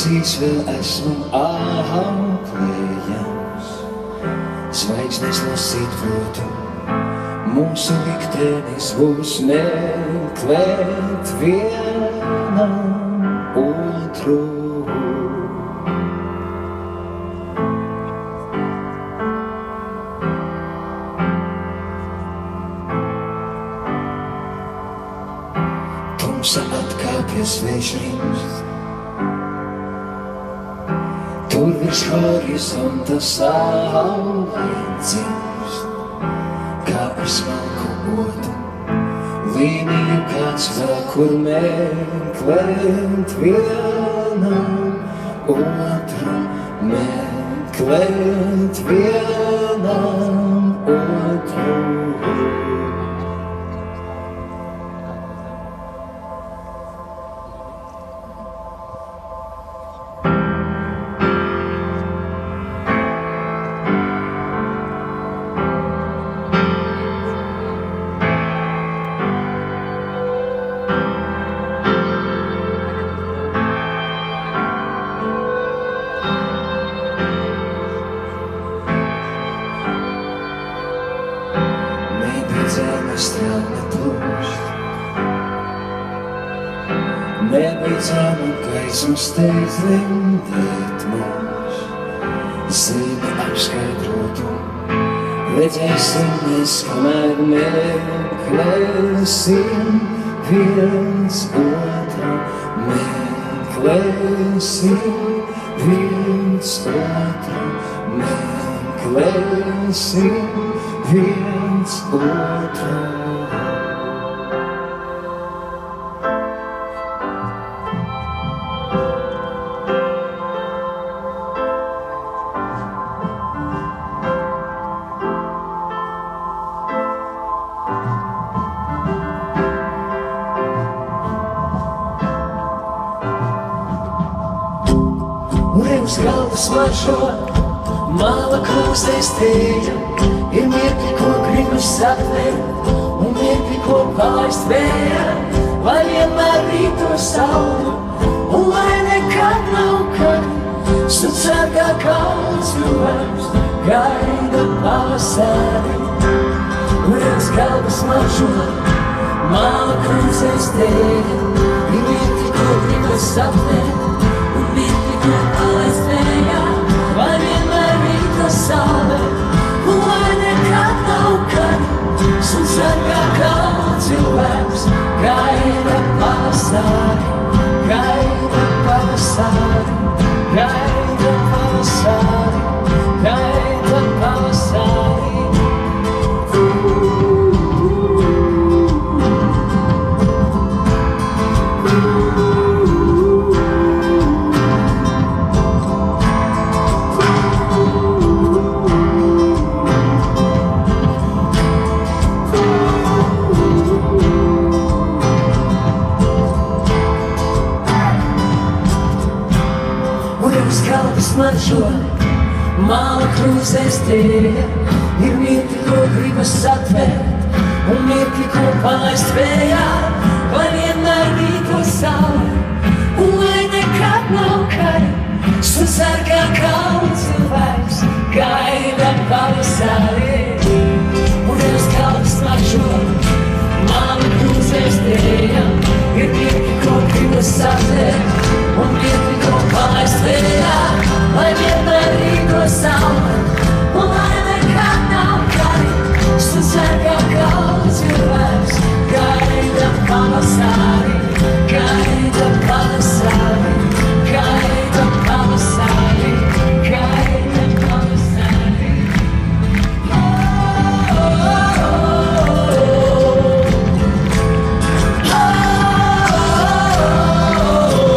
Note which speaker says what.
Speaker 1: debesīs vēl esmu auklējams, zvaigznes lasīt protu, mūsu liktenis būs meklēt vienam otru. Tumsa atkāpjas vējš rimst, tur virs horizonta saule dzimst, kā ar smalku otu līniju kāds vēl, kur meklēt vienam otru, meklēt vienam otru. Strāna plūst, nebeidzama gaisma steidz lindēt mūs, zemi apskaidrotu, redzēsim mēs, kamēr meklēsim viens otru, meklēsim viens otru, meklēsim viens otru. Uz galda smaržo, māla krūstēs tēja, ir mirkļi, ko gribas atvērt, un mirkļi, ko palaist vējā, lai vienmēr rīto sauli, un lai nekad nav kad, suns sargā kalns cilvēks, gaida pavasari. Uz galda smaržo, māla krūstēs tēja, ir mirkļi, ko gribas atvērt, un mirkļi, ko palaist vējā, lai vienmēr rīto saule, un lai nekad nav kad, suns sargā kalns cilvēks, gaida pavasari, gaida pavasari, gaida pavasari, gaida pavasari. Smaržo, māla krūzēs tēja, ir mirkļi, ko gribas atvērt, un mirkļi, ko palaist vējā, lai vienmēr rīto saule, un lai nekad nav kad, suns sargā kalns cilvēks, gaida pavasari. Un uz galda smaržo, māla krūzēs tēja, ir mirkļi, ko gribas atvērt,